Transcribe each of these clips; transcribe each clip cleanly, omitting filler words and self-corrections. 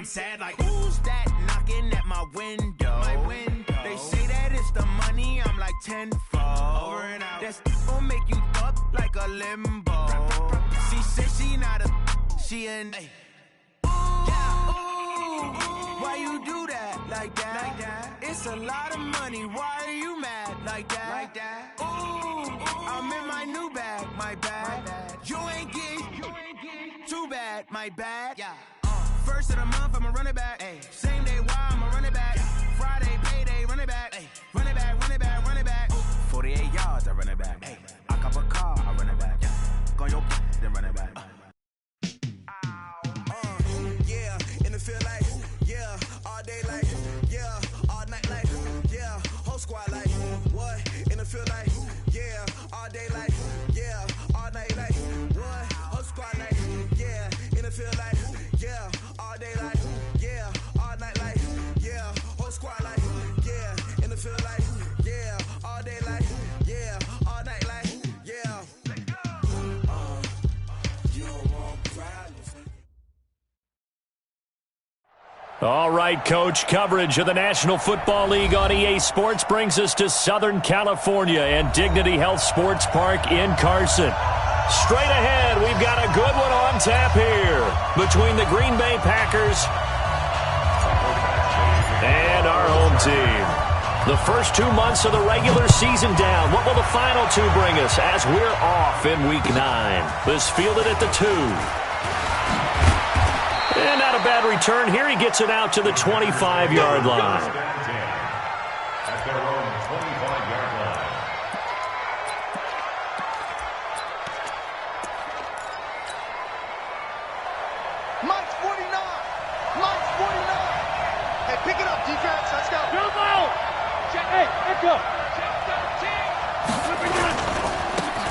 I'm sad like, who's that knocking at my window? They say that it's the money, I'm like tenfold. Over and out. That's gon' make you up like a limbo. She said she not a, she an. Why you do that like that? It's a lot of money. Why are you mad like that? Ooh, I'm in my new bag, my bad. You ain't getting too bad, my bad. Yeah. First of the month, I'ma run it back. Ay. Same day, why I'ma run it back. Friday, payday, run it back. Ay. Run it back, run it back, run it back. 48 yards, I run it back. Ay. I cop a car, I run it back. Go your then run it back. Yeah, in the field like, yeah, all day like, yeah, all night like, yeah, whole squad like, what? In the field like, yeah, all day like, yeah, all night like, what? Whole squad like, yeah, in the field like, yeah, all day like, yeah, all night like, yeah, whole squad like, yeah, in the field like, yeah, all day like, yeah, all night like, yeah. You don't want problems. All right, Coach, coverage of the National Football League on EA Sports brings us to Southern California and Dignity Health Sports Park in Carson. Straight ahead, we've got a good one on tap here between the Green Bay Packers and our home team. The first 2 months of the regular season down. What will the final two bring us as we're off in Week 9? This fielded at the 2. And not a bad return here. He gets it out to the 25-yard line. At their own 25-yard line. Mike's 49. Mike's 49. Hey, pick it up, defense. Let's go. Jump out. Check. Hey, let's go. Check 13.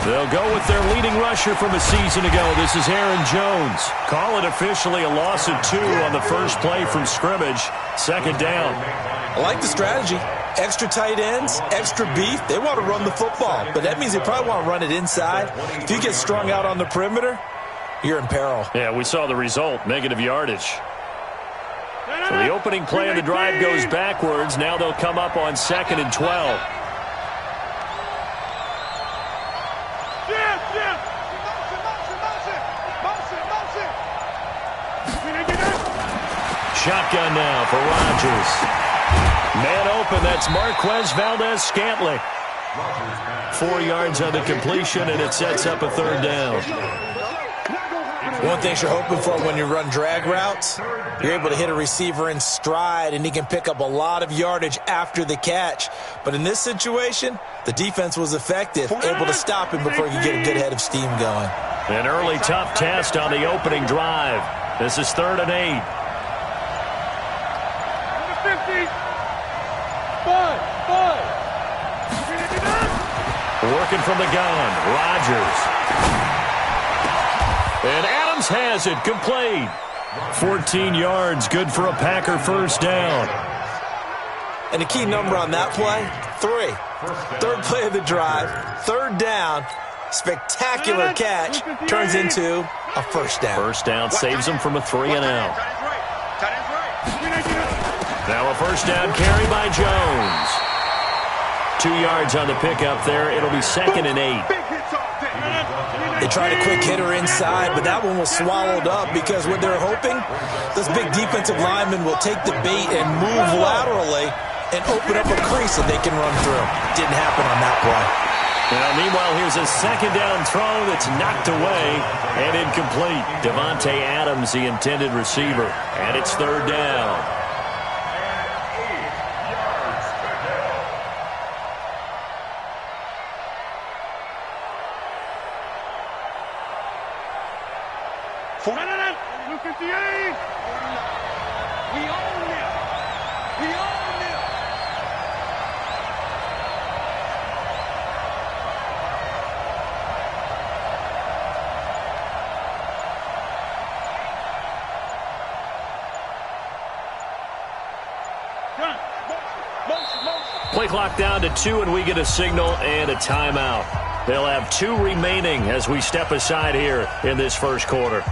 They'll go with their leading rusher from a season ago. This is Aaron Jones. Call it officially a loss of 2 on the first play from scrimmage. Second down. I like the strategy. Extra tight ends, extra beef. They want to run the football, but that means they probably want to run it inside. If you get strung out on the perimeter, you're in peril. Yeah, we saw the result, negative yardage. So the opening play of the drive goes backwards. Now they'll come up on 2nd and 12. Shotgun now for Rodgers. Man open, that's Marquez Valdez-Scantling. 4 yards on the completion, and it sets up a third down. One thing you're hoping for when you run drag routes, you're able to hit a receiver in stride, and he can pick up a lot of yardage after the catch. But in this situation, the defense was effective, able to stop him before he could get a good head of steam going. An early tough test on the opening drive. This is 3rd and 8. Working from the gun, Rodgers. And Adams has it, complete. 14 yards, good for a Packer first down. And the key number on that play, 3. Third play of the drive, 3rd down, spectacular catch, turns into a first down. First down saves them from a 3 and out. Now a first down carry by Jones. 2 yards on the pickup there. It'll be 2nd and 8. They tried a quick hitter inside, but that one was swallowed up because what they're hoping, this big defensive lineman will take the bait and move laterally and open up a crease that they can run through. Didn't happen on that play. Now, meanwhile, here's a 2nd down throw that's knocked away and incomplete. Devontae Adams, the intended receiver, and it's 3rd down. Look at the 8. We own it. We own it. Play clock down to 2, and we get a signal and a timeout. They'll have 2 remaining as we step aside here in this first quarter.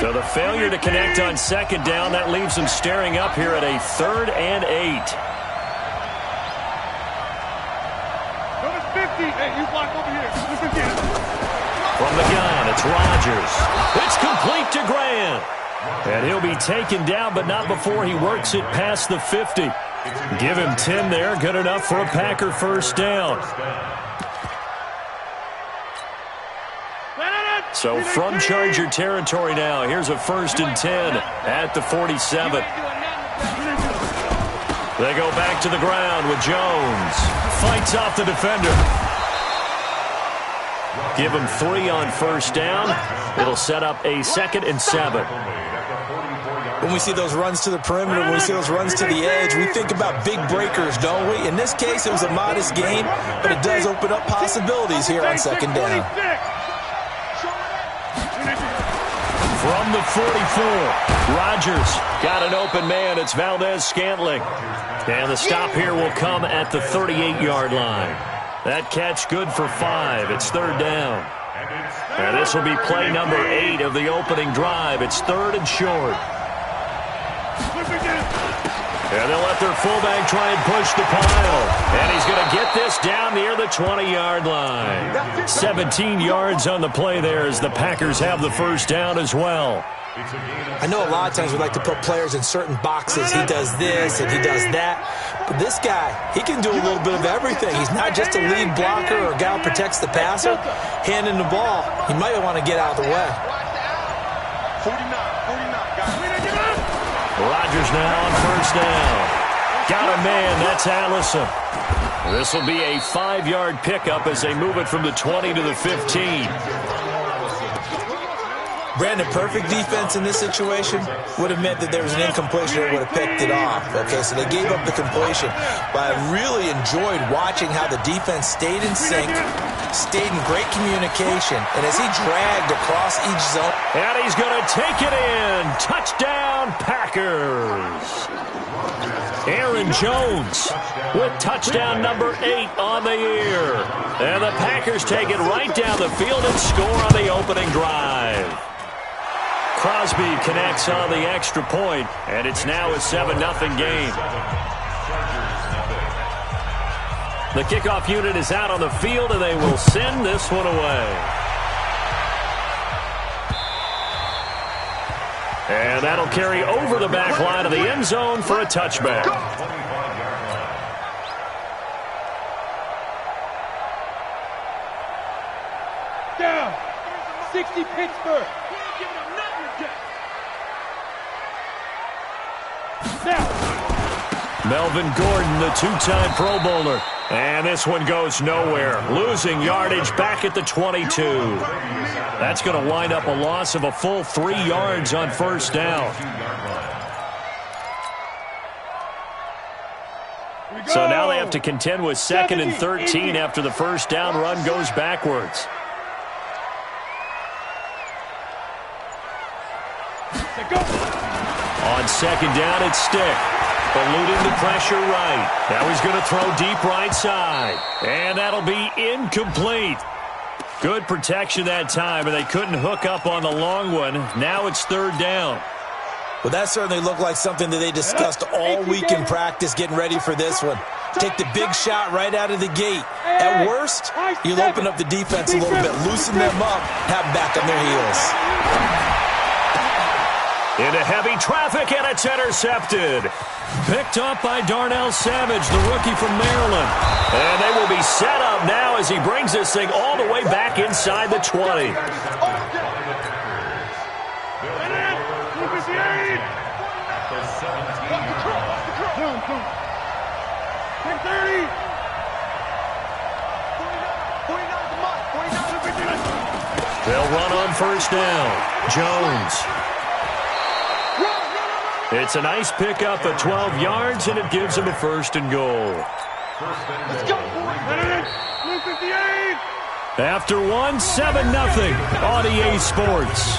So the failure to connect on second down, that leaves them staring up here at a 3rd and 8. Number 50. Hey, you block over here. From the gun, it's Rodgers. It's complete to Grant. And he'll be taken down, but not before he works it past the 50. Give him 10 there, good enough for a Packer first down. So from Charger territory now, here's a 1st and 10 at the 47. They go back to the ground with Jones. Fights off the defender. Give him 3 on first down. It'll set up a 2nd and 7. When we see those runs to the perimeter, when we see those runs to the edge, we think about big breakers, don't we? In this case, it was a modest gain, but it does open up possibilities here on second down. From the 44, Rodgers got an open man. It's Valdez-Scantling. And the stop here will come at the 38-yard line. That catch good for 5. It's 3rd down. And this will be play number 8 of the opening drive. It's 3rd and short. And they'll let their fullback try and push the pile. And he's going to get this down near the 20-yard line. 17 yards on the play there as the Packers have the first down as well. I know a lot of times we like to put players in certain boxes. He does this and he does that. But this guy, he can do a little bit of everything. He's not just a lead blocker or a guy who protects the passer. Handing the ball, he might want to get out of the way. 49, Rodgers now on first down. Got a man, that's Allison. This will be a 5-yard pickup as they move it from the 20 to the 15. Brandon, perfect defense in this situation would have meant that there was an incompletion that would have picked it off. Okay, so they gave up the completion. But I really enjoyed watching how the defense stayed in sync, stayed in great communication, and as he dragged across each zone. And he's going to take it in. Touchdown, Packers. Aaron Jones with touchdown number 8 on the year. And the Packers take it right down the field and score on the opening drive. Crosby connects on the extra point, and it's now a 7-0 game. The kickoff unit is out on the field, and they will send this one away. And that'll carry over the back line of the end zone for a touchback. Down. 60 Pittsburgh. Melvin Gordon, the 2-time Pro Bowler. And this one goes nowhere. Losing yardage back at the 22. That's going to wind up a loss of a full 3 yards on first down. So now they have to contend with 2nd and 13 after the first down run goes backwards. On second down, it's Stick. Eluding the pressure right. Now he's going to throw deep right side. And that'll be incomplete. Good protection that time, and they couldn't hook up on the long one. Now it's 3rd down. Well, that certainly looked like something that they discussed all week in practice getting ready for this one. Take the big shot right out of the gate. At worst, you'll open up the defense a little bit, loosen them up, have them back on their heels. Into heavy traffic, and it's intercepted. Picked up by Darnell Savage, the rookie from Maryland. And they will be set up now as he brings this thing all the way back inside the 20. They'll run on first down. Jones. It's a nice pickup of 12 yards, and it gives him a 1st and goal. Let's go. After 1, 7-0 on EA Sports.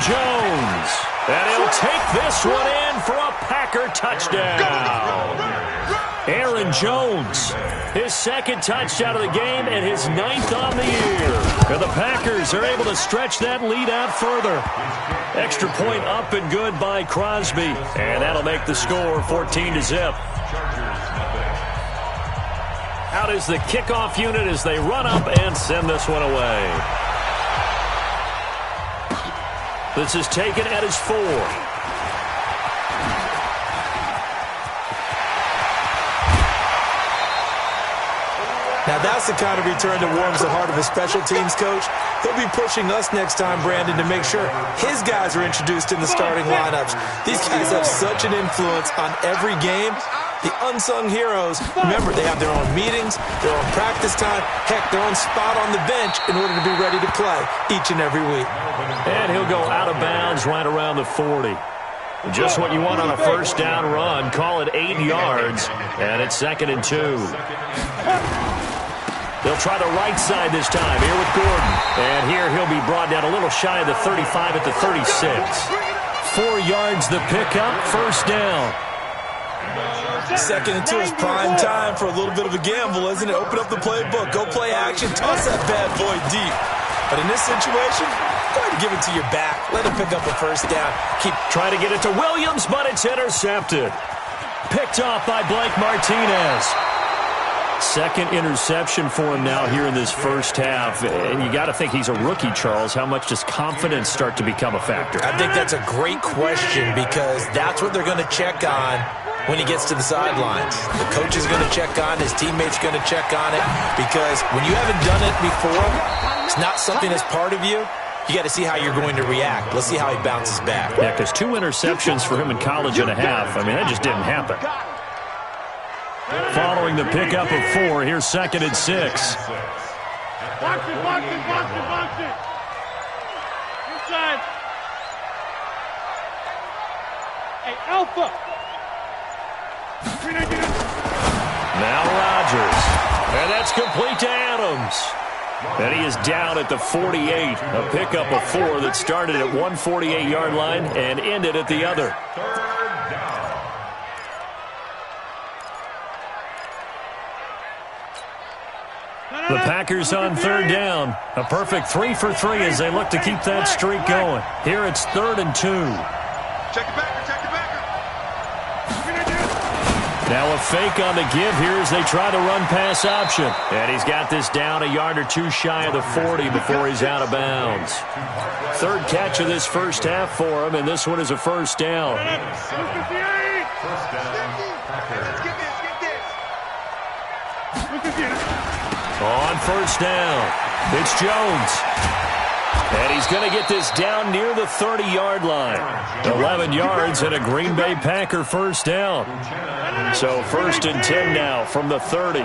Jones. And he'll take this one in for a Packer touchdown. Aaron Jones, his second touchdown of the game and his 9th on the year. And the Packers are able to stretch that lead out further. Extra point up and good by Crosby. And that'll make the score 14-0. Out is the kickoff unit as they run up and send this one away. This is taken at his 4. Now that's the kind of return that warms the heart of a special teams coach. He'll be pushing us next time, Brandon, to make sure his guys are introduced in the starting lineups. These guys have such an influence on every game. The unsung heroes, remember, they have their own meetings, their own practice time, heck, their own spot on the bench in order to be ready to play each and every week. And he'll go out of bounds right around the 40. Just what you want on a first down run. Call it 8 yards, and it's 2nd and 2. They'll try the right side this time here with Gordon. And here he'll be brought down a little shy of the 35 at the 36. 4 yards the pickup, first down. 2nd and 2 is prime time for a little bit of a gamble, isn't it? Open up the playbook, go play action, toss that bad boy deep. But in this situation, go ahead and give it to your back. Let him pick up a first down. Keep trying to get it to Williams, but it's intercepted. Picked off by Blake Martinez. Second interception for him now here in this first half. And you got to think he's a rookie, Charles. How much does confidence start to become a factor? I think that's a great question because that's what they're going to check on when he gets to the sidelines. The coach is going to check on, his teammates are going to check on it, because when you haven't done it before, it's not something that's part of you. You got to see how you're going to react. Let's see how he bounces back. Yeah, because 2 interceptions for him in college and a half. I mean, that just didn't happen. Following the pickup of 4, here's 2nd and 6. Box it. Inside. Hey, Alpha. Now Rodgers. And that's complete to Adams. And he is down at the 48. A pickup of 4 that started at 148-yard line and ended at the other. The Packers on 3rd down. A perfect 3 for 3 as they look to keep that streak going. Here it's 3rd and 2. Check it back. Now a fake on the give here as they try to run pass option. And he's got this down a yard or 2 shy of the 40 before he's out of bounds. 3rd catch of this first half for him, and this one is a first down. On first down, it's Jones. And he's going to get this down near the 30-yard line. 11 yards and a Green Bay Packer first down. So 1st and 10 now from the 30.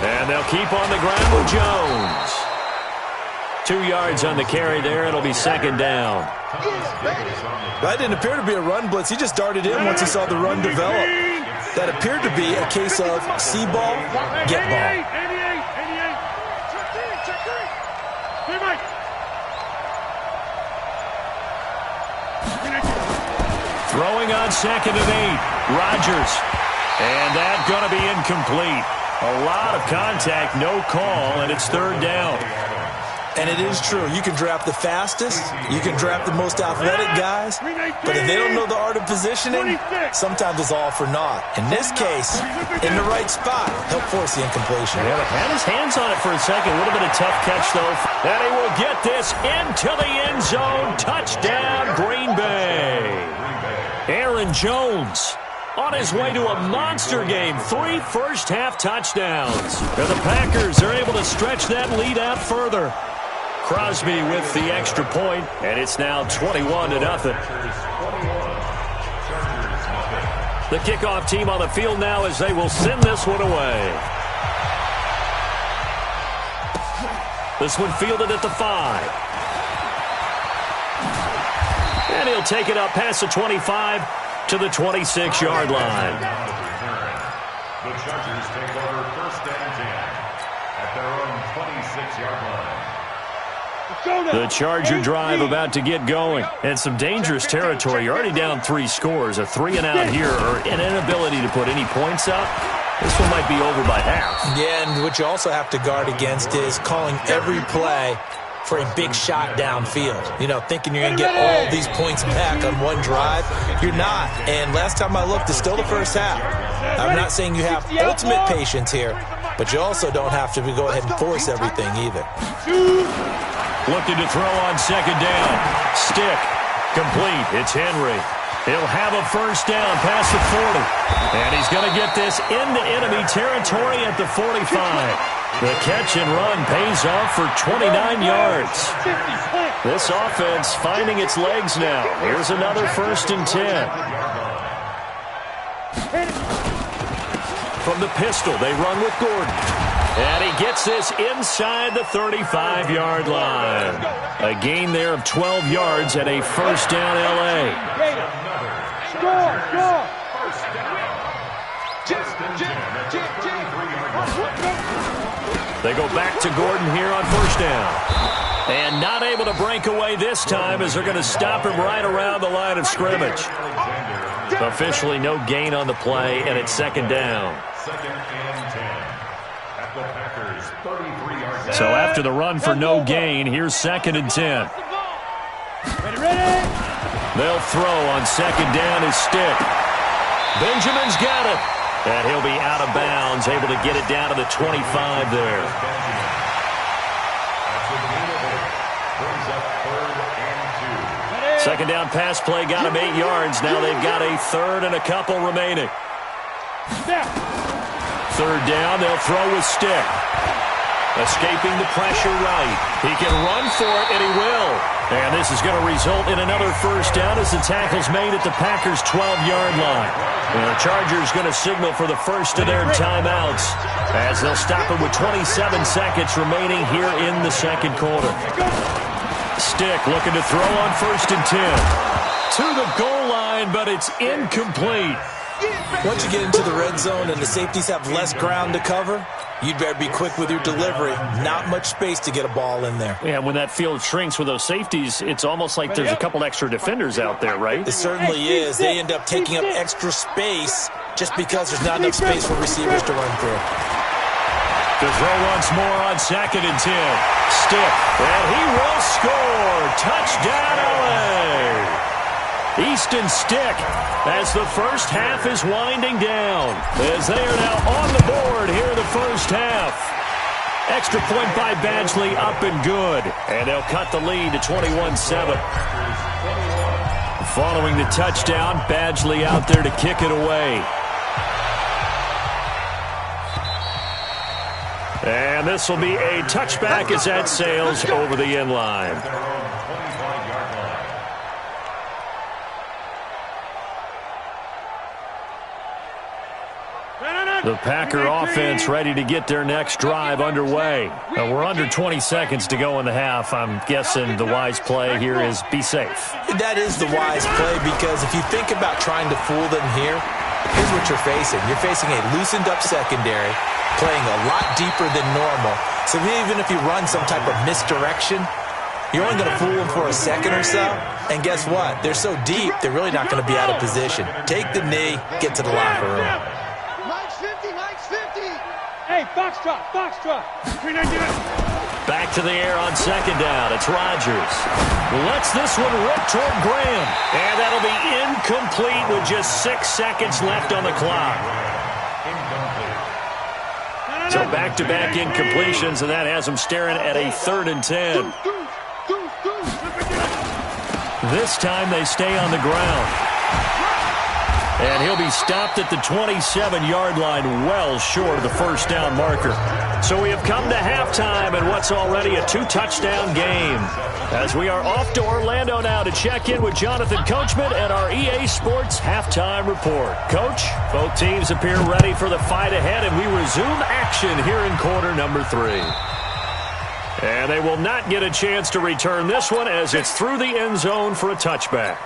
And they'll keep on the ground with Jones. 2 yards on the carry there. It'll be 2nd down. That didn't appear to be a run blitz. He just darted in once he saw the run develop. That appeared to be a case of see ball, get ball. Throwing on 2nd and 8. Rodgers. And that's going to be incomplete. A lot of contact, no call, and it's 3rd down. And it is true. You can draft the fastest. You can draft the most athletic guys. But if they don't know the art of positioning, sometimes it's all for naught. In this case, in the right spot, he'll force the incompletion. Yeah, but had his hands on it for a second. Would have been a tough catch, though. And he will get this into the end zone. Touchdown, Green Bay. Aaron Jones on his way to a monster game. 3 first-half touchdowns. And the Packers are able to stretch that lead out further. Crosby with the extra point, and it's now 21-0. The kickoff team on the field now as they will send this one away. This one fielded at the 5. And he'll take it up past the 25 to the 26-yard line. The Chargers take over 1st and 10 at their own 26-yard line. The Charger drive about to get going. And some dangerous territory. You're already down 3 scores. A 3-and-out here or an inability to put any points up. This one might be over by half. Yeah, and what you also have to guard against is calling every play for a big shot downfield. You know, thinking you're going to get all these points back on one drive. You're not. And last time I looked, it's still the first half. I'm not saying you have ultimate patience here, but you also don't have to go ahead and force everything either. Looking to throw on second down. Stick. Complete. It's Henry. He'll have a first down past the 40. And he's going to get this into enemy territory at the 45. The catch and run pays off for 29 yards. This offense finding its legs now. Here's another 1st and 10. From the pistol, they run with Gordon. And he gets this inside the 35-yard line. A gain there of 12 yards and a first down L.A. They go back to Gordon here on first down. And not able to break away this time as they're going to stop him right around the line of scrimmage. Officially no gain on the play, and it's second down. So after the run for no gain, here's 2nd and 10. They'll throw on second down his Stick. Benjamin's got it. And he'll be out of bounds, able to get it down to the 25 there. Second down pass play got him 8 yards. Now they've got a 3rd and a couple remaining. 3rd down, they'll throw with Stick. Escaping the pressure right. He can run for it, and he will. And this is going to result in another first down as the tackle's made at the Packers' 12-yard line. And the Chargers going to signal for the first of their timeouts as they'll stop it with 27 seconds remaining here in the second quarter. Stick looking to throw on 1st and 10. To the goal line, but it's incomplete. Once you get into the red zone and the safeties have less ground to cover, you'd better be quick with your delivery. Not much space to get a ball in there. Yeah, when that field shrinks with those safeties, it's almost like there's a couple extra defenders out there, right? It certainly is. They end up taking up extra space just because there's not enough space for receivers to run through. To throw once more on 2nd and 10. Stick, and he will score. Touchdown, LA. Easton Stick as the first half is winding down. As they are now on the board here in the first half. Extra point by Badgley up and good. And they'll cut the lead to 21-7. Following the touchdown, Badgley out there to kick it away. And this will be a touchback as that sails over the end line. The Packer offense ready to get their next drive underway. We're under 20 seconds to go in the half. I'm guessing the wise play here is be safe. That is the wise play because if you think about trying to fool them here, here's what you're facing. You're facing a loosened up secondary, playing a lot deeper than normal. So even if you run some type of misdirection, you're only going to fool them for a second or so. And guess what? They're so deep, they're really not going to be out of position. Take the knee, get to the locker room. Hey, Foxtrot, Foxtrot. Back to the air on second down. It's Rodgers. Lets this one rip toward Graham. And that'll be incomplete with just 6 seconds left on the clock. So back-to-back incompletions, and that has them staring at a 3rd and 10. This time they stay on the ground. And he'll be stopped at the 27-yard line, well short of the first down marker. So we have come to halftime in what's already a 2-touchdown game. As we are off to Orlando now to check in with Jonathan Coachman and our EA Sports halftime report. Coach, both teams appear ready for the fight ahead, and we resume action here in quarter number 3. And they will not get a chance to return this one as it's through the end zone for a touchback.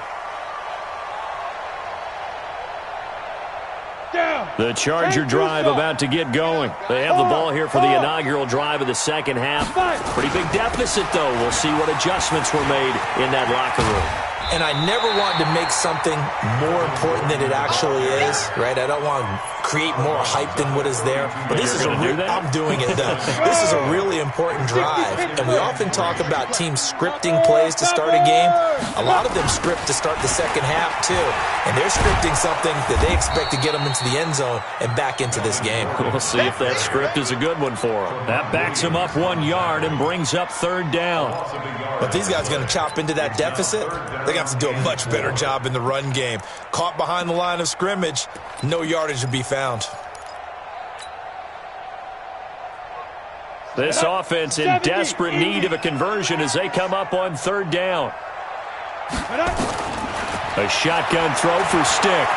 Down. The Charger drive about to get going. They have the ball here for the inaugural drive of the second half. Pretty big deficit, though. We'll see what adjustments were made in that locker room. And I never want to make something more important than it actually is, right? I don't want to create more hype than what is there. But this is I'm doing it, though. This is a really important drive. And we often talk about teams scripting plays to start a game. A lot of them script to start the second half, too. And they're scripting something that they expect to get them into the end zone and back into this game. We'll see if that script is a good one for them. That backs them up 1 yard and brings up third down. But these guys are going to chop into that deficit. They're going to have to do a much better job in the run game. Caught behind the line of scrimmage, no yardage to be found. This offense in desperate need of a conversion as they come up on third down. A shotgun throw for Stick.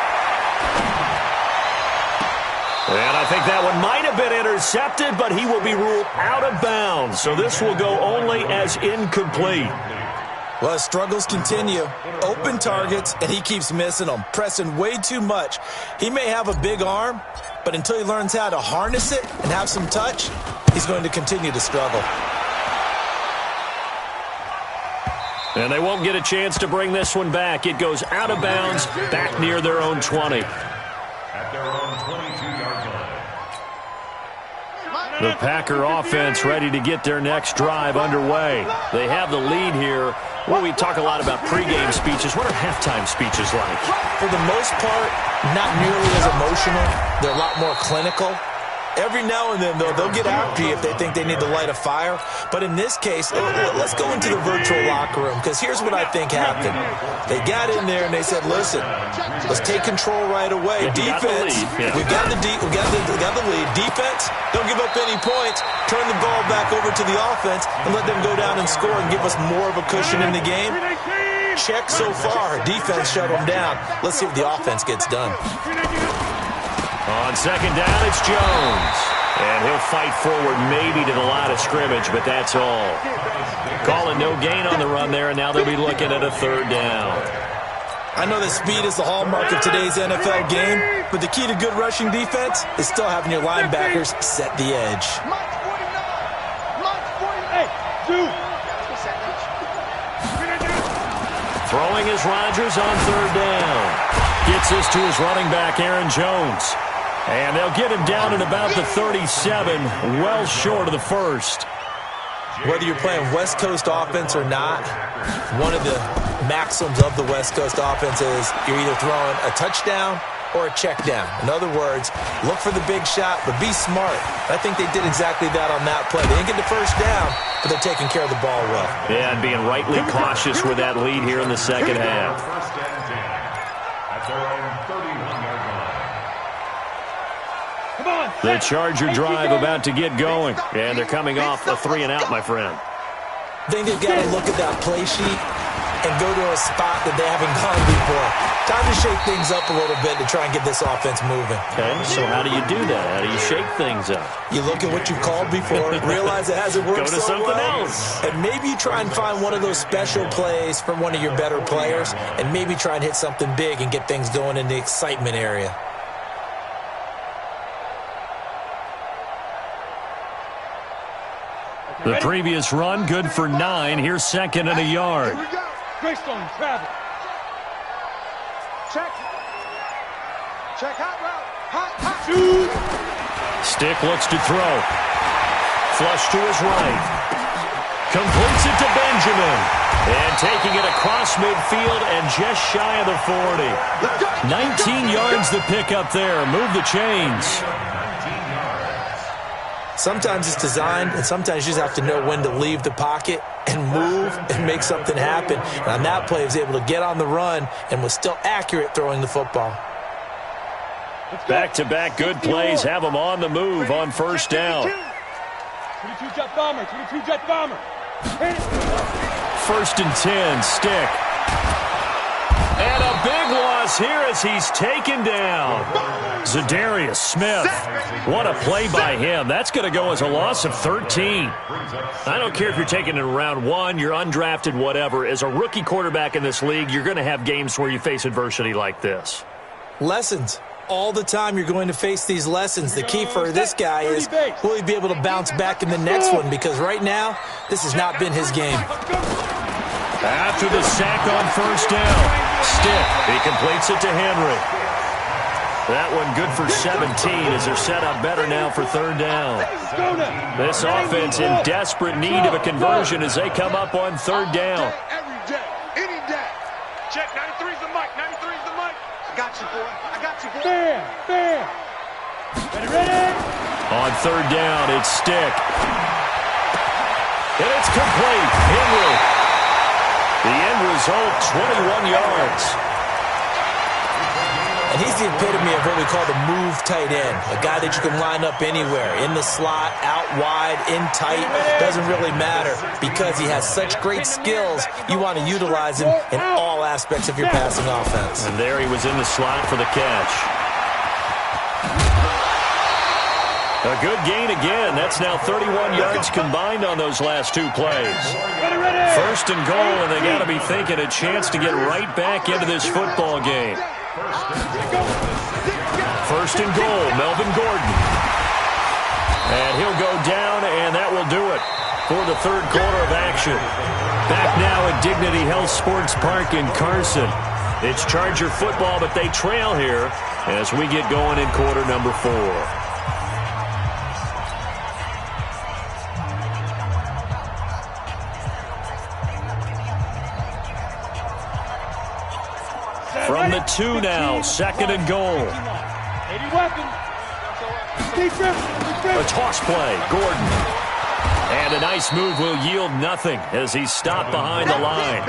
And I think that one might have been intercepted, but he will be ruled out of bounds. So this will go only as incomplete. Well, his struggles continue. Open targets, and he keeps missing them, pressing way too much. He may have a big arm, but until he learns how to harness it and have some touch, he's going to continue to struggle. And they won't get a chance to bring this one back. It goes out of bounds, back near their own 20. At their own 22-yard line. The Packer offense ready to get their next drive underway. They have the lead here. Well, we talk a lot about pregame speeches. What are halftime speeches like? For the most part, not nearly as emotional. They're a lot more clinical. Every now and then, though, they'll get after you if they think they need to light a fire. But in this case, let's go into the virtual locker room, because here's what I think happened. They got in there and they said, listen, let's take control right away. Defense, we've got the lead. Defense, don't give up any points. Turn the ball back over to the offense and let them go down and score and give us more of a cushion in the game. Check so far. Defense shut them down. Let's see what the offense gets done. On second down, it's Jones. And he'll fight forward maybe to the line of scrimmage, but that's all. Calling no gain on the run there, and now they'll be looking at a third down. I know that speed is the hallmark of today's NFL game, but the key to good rushing defense is still having your linebackers set the edge. Throwing is Rodgers on third down. Gets this to his running back, Aaron Jones. And they'll get him down at about the 37, well short of the first. Whether you're playing West Coast offense or not, one of the maxims of the West Coast offense is you're either throwing a touchdown or a check down. In other words, look for the big shot, but be smart. I think they did exactly that on that play. They didn't get the first down, but they're taking care of the ball well. Yeah, and being rightly cautious with that lead here in the second half. First and 10 at their own 31-yard line. The Charger drive about to get going, and they're coming off a 3-and-out, my friend. I think they've got to look at that play sheet and go to a spot that they haven't gone before. Time to shake things up a little bit to try and get this offense moving. Okay, so how do you do that? How do you shake things up? You look at what you've called before, realize it hasn't worked Go to so something well, else. and maybe you try and find one of those special plays from one of your better players, and maybe try and hit something big and get things going in the excitement area. The previous run, good for 9. Here's second and a yard. Greystone, travel. Check. Check, hot route. Hot. Shoot. Stick looks to throw. Flush to his right. Completes it to Benjamin. And taking it across midfield and just shy of the 40. 19 yards the pick up there. Move the chains. Sometimes it's designed, and sometimes you just have to know when to leave the pocket and move and make something happen. And on that play, he was able to get on the run and was still accurate throwing the football. Back-to-back good plays have them on the move on first down. 22 jet bomber, 22 jet bomber. First and 10, Stick. And a big loss here as he's taken down. Zadarius Smith. What a play by him. That's going to go as a loss of 13. I don't care if you're taking it in round 1, you're undrafted, whatever. As a rookie quarterback in this league, you're going to have games where you face adversity like this. Lessons. all the time you're going to face these lessons. The key for this guy is, will he be able to bounce back in the next one? Because right now, this has not been his game. After the sack on first down, Stick, he completes it to Henry. That one good for 17 as they're set up better now for third down. This offense in desperate need of a conversion as they come up on third down. Every day, any day. Check, 93's the mic, 93's the mic. I got you, boy. I got you, boy. Bam. Ready? On third down, it's Stick. And it's complete. Henry. The end result, 21 yards. And he's the epitome of what we call the move tight end, a guy that you can line up anywhere, in the slot, out wide, in tight, doesn't really matter because he has such great skills. You want to utilize him in all aspects of your passing offense. And there he was in the slot for the catch. A good gain again. That's now 31 yards combined on those last two plays. First and goal, and they got to be thinking a chance to get right back into this football game. First and goal, Melvin Gordon. And he'll go down, and that will do it for the third quarter of action. Back now at Dignity Health Sports Park in Carson. It's Charger football, but they trail here as we get going in quarter number 4. From the 2 now, second and goal. A toss play, Gordon. And a nice move will yield nothing as he's stopped behind the line.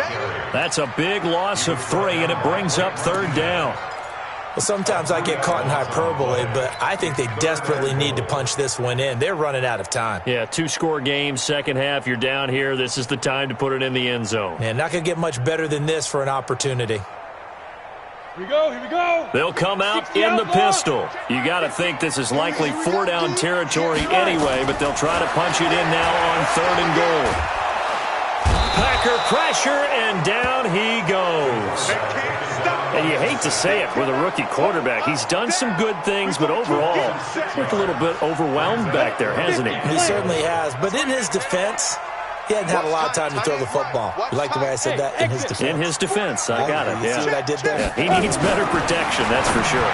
That's a big loss of 3, and it brings up third down. Well, sometimes I get caught in hyperbole, but I think they desperately need to punch this one in. They're running out of time. Yeah, 2-score game, second half, you're down here. This is the time to put it in the end zone. Man, not going to get much better than this for an opportunity. Here we go. They'll come out in the pistol. You got to think this is likely 4-down territory anyway, but they'll try to punch it in now on third and goal. Packer pressure, and down he goes. And you hate to say it with a rookie quarterback. He's done some good things, but overall, he's looked a little bit overwhelmed back there, hasn't he? He certainly has. But in his defense, he hadn't had a lot of time to throw the football. You like the way I said that? In his defense. In his defense, I got it. You see what I did there? Yeah, he needs better protection, that's for sure.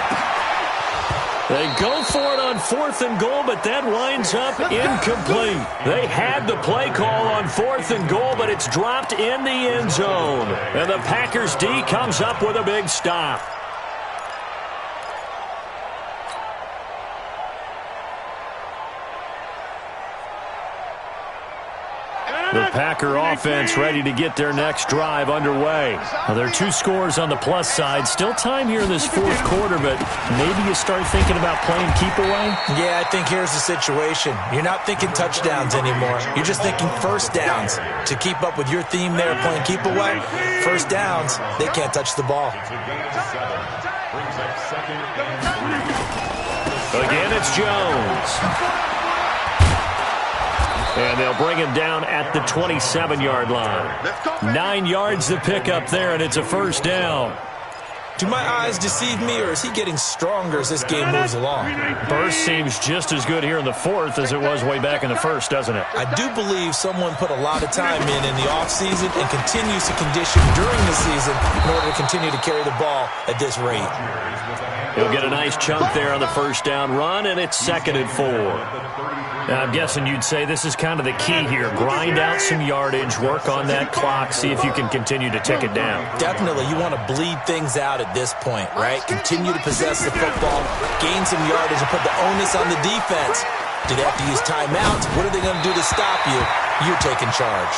They go for it on fourth and goal, but that winds up incomplete. They had the play call on fourth and goal, but it's dropped in the end zone. And the Packers D comes up with a big stop. The Packer offense ready to get their next drive underway. Well, there are 2 scores on the plus side. Still time here in this fourth quarter, but maybe you start thinking about playing keep away? Yeah, I think here's the situation. You're not thinking touchdowns anymore. You're just thinking first downs. To keep up with your theme there, playing keep away, first downs, they can't touch the ball. Again, it's Jones. And they'll bring him down at the 27-yard line. 9 yards to pick up there, and it's a first down. Do my eyes deceive me, or is he getting stronger as this game moves along? Burst seems just as good here in the fourth as it was way back in the first, doesn't it? I do believe someone put a lot of time in the offseason and continues to condition during the season in order to continue to carry the ball at this rate. He'll get a nice chunk there on the first down run, and it's second and 4. Now, I'm guessing you'd say this is kind of the key here. Grind out some yardage, work on that clock, see if you can continue to tick it down. Definitely. You want to bleed things out at this point, right? Continue to possess the football, gain some yardage, and put the onus on the defense. Do they have to use timeouts? What are they going to do to stop you? You're taking charge.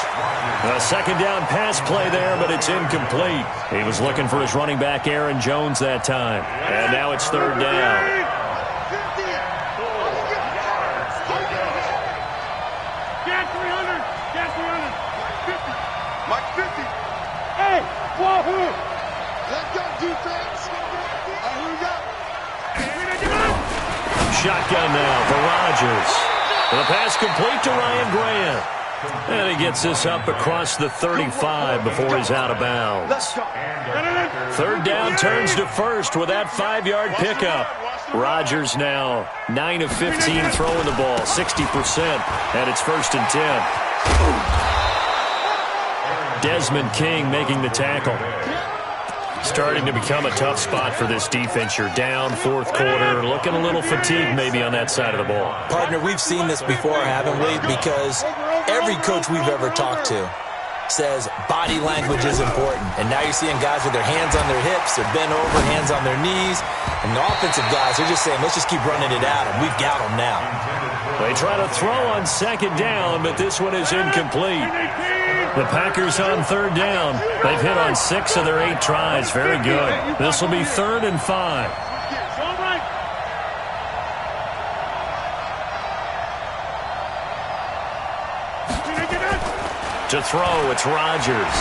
A second down pass play there, but it's incomplete. He was looking for his running back, Aaron Jones, that time. And now it's third down. Wahoo! Let's go, defense! Here we go! Shotgun now for Rodgers. The pass complete to Ryan Grant. And he gets this up across the 35 before he's out of bounds. Third down turns to first with that 5-yard pickup. Rodgers now 9 of 15 throwing the ball, 60%, and it's 1st and 10. Desmond King making the tackle. Starting to become a tough spot for this defense. You're down, 4th quarter, looking a little fatigued maybe on that side of the ball. Partner, we've seen this before, haven't we? Because every coach we've ever talked to says body language is important. And now you're seeing guys with their hands on their hips, they're bent over, hands on their knees. And the offensive guys, they're just saying, let's just keep running it at them. We've got them now. They try to throw on 2nd down, but this one is incomplete. The Packers on 3rd down. They've hit on 6 of their 8 tries. Very good. This will be 3rd and 5. To throw, it's Rodgers.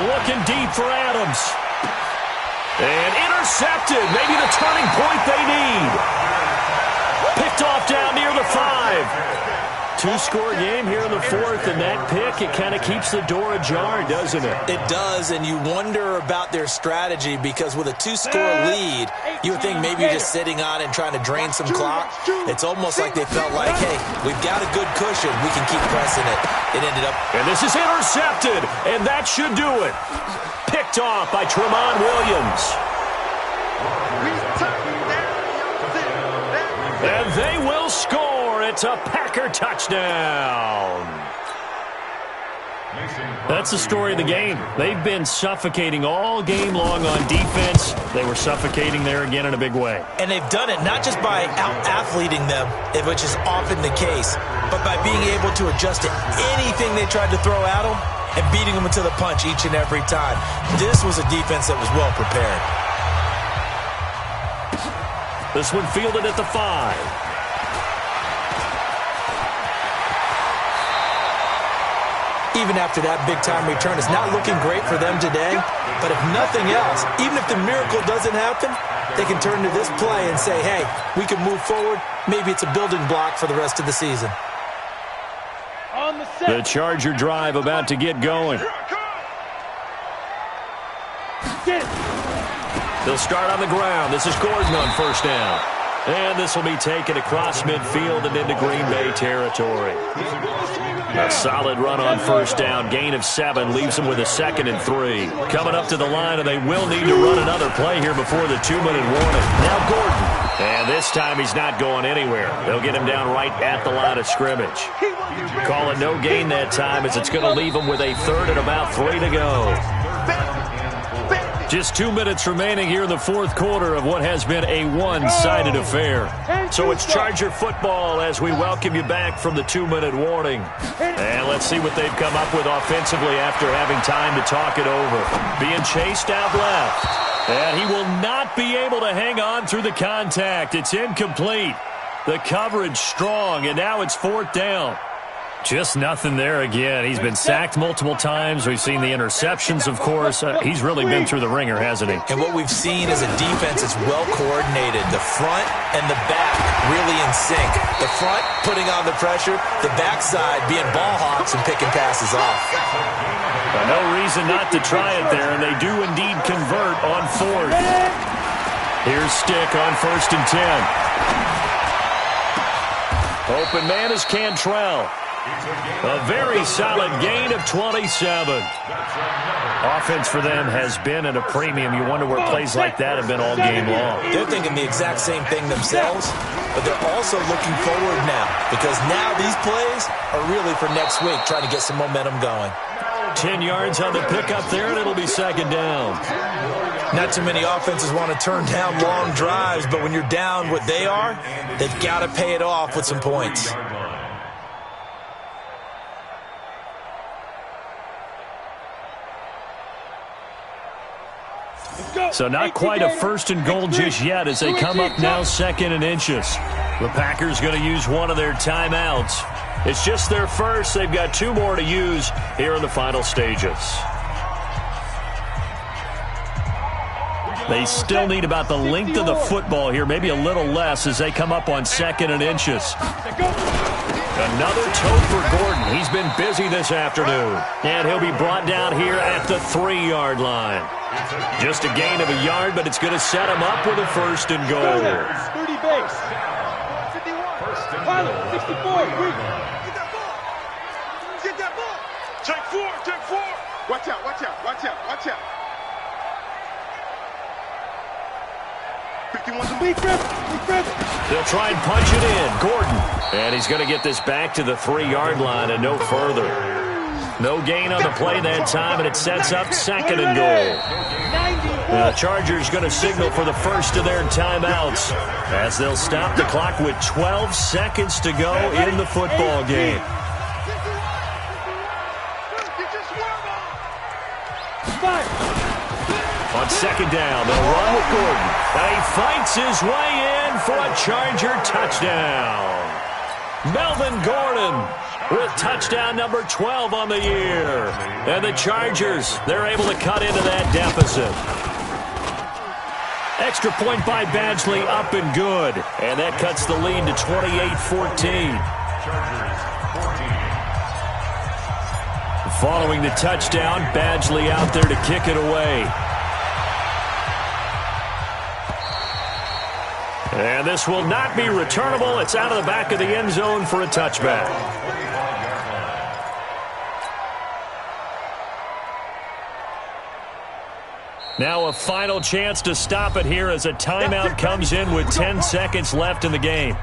Looking deep for Adams. And intercepted. Maybe the turning point they need. Picked off down near the 5. 2-score game here in the 4th, and that pick, it kind of keeps the door ajar, doesn't it? It does, and you wonder about their strategy because with a 2-score lead, you would think maybe you're just sitting on it and trying to drain some clock. It's almost like they felt like, hey, we've got a good cushion. We can keep pressing it. It ended up. And this is intercepted, and that should do it. Picked off by Tramon Williams. And they will score. It's a Packer touchdown. That's the story of the game. They've been suffocating all game long on defense. They were suffocating there again in a big way. And they've done it not just by out-athleting them, which is often the case, but by being able to adjust to anything they tried to throw at them and beating them into the punch each and every time. This was a defense that was well prepared. This one fielded at the 5. Even after that big-time return, it's not looking great for them today. But if nothing else, even if the miracle doesn't happen, they can turn to this play and say, hey, we can move forward. Maybe it's a building block for the rest of the season. The Charger drive about to get going. They'll start on the ground. This is Gordon on 1st down. And this will be taken across midfield and into Green Bay territory. A solid run on 1st down. Gain of 7 leaves them with a 2nd and 3. Coming up to the line, and they will need to run another play here before the 2-minute warning. Now Gordon. And this time he's not going anywhere. They'll get him down right at the line of scrimmage. Call it no gain that time as it's going to leave him with a 3rd and about 3 to go. Just 2 minutes remaining here in the 4th quarter of what has been a one-sided affair. So it's Charger football as we welcome you back from the 2-minute warning. And let's see what they've come up with offensively after having time to talk it over. Being chased out left. And he will not be able to hang on through the contact. It's incomplete. The coverage strong, and now it's 4th down. Just nothing there again. He's been sacked multiple times. We've seen the interceptions, of course. He's really been through the ringer, hasn't he? And what we've seen is a defense that's well coordinated. The front and the back really in sync. The front putting on the pressure. The backside being ball hawks and picking passes off. No reason not to try it there, and they do indeed convert on 4th. Here's Stick on 1st and 10. Open man is Cantrell. A very solid gain of 27. Offense for them has been at a premium. You wonder where plays like that have been all game long. They're thinking the exact same thing themselves, but they're also looking forward now because now these plays are really for next week, trying to get some momentum going. 10 yards on the pickup there, and it'll be 2nd down. Not too many offenses want to turn down long drives, but when you're down what they are, they've got to pay it off with some points. So not quite a 1st and goal just yet as they come up now 2nd and inches. The Packers going to use one of their timeouts. It's just their first. They've got 2 more to use here in the final stages. They still need about the length of the football here, maybe a little less as they come up on 2nd and inches. Another tote for Gordon. He's been busy this afternoon. And he'll be brought down here at the 3-yard line. Just a gain of a yard, but it's going to set him up with a 1st and goal. 30 base. 51. Tyler, 64. Get that ball. Get that ball. Take 4. Take 4. Watch out. Watch out. Watch out. Watch out. 51's a big grip. Big grip. They'll try and punch it in. Gordon. And he's going to get this back to the 3-yard line and no further. No gain on the play that time, and it sets up 2nd and goal. The Chargers going to signal for the first of their timeouts as they'll stop the clock with 12 seconds to go in the football game. On 2nd down, they'll run with Gordon. And he fights his way in for a Charger touchdown. Melvin Gordon with touchdown number 12 on the year. And the Chargers, they're able to cut into that deficit. Extra point by Badgley, up and good. And that cuts the lead to 28-14. Following the touchdown, Badgley out there to kick it away. And this will not be returnable. It's out of the back of the end zone for a touchback. Now a final chance to stop it here as a timeout comes in with 10 seconds left in the game.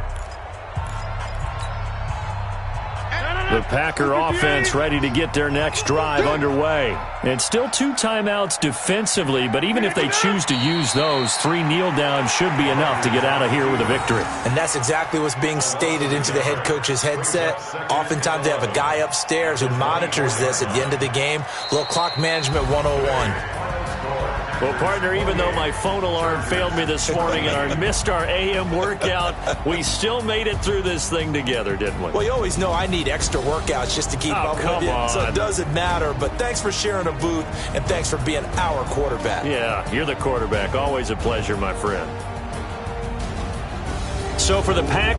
The Packer offense ready to get their next drive underway. It's still 2 timeouts defensively, but even if they choose to use those, 3 kneel downs should be enough to get out of here with a victory. And that's exactly what's being stated into the head coach's headset. Oftentimes they have a guy upstairs who monitors this at the end of the game. A little clock management 101. Well, partner, even though my phone alarm failed me this morning and I missed our AM workout, we still made it through this thing together, didn't we? Well, you always know I need extra workouts just to keep up with you, so it doesn't matter. But thanks for sharing a booth, and thanks for being our quarterback. Yeah, you're the quarterback. Always a pleasure, my friend. So for the Pack.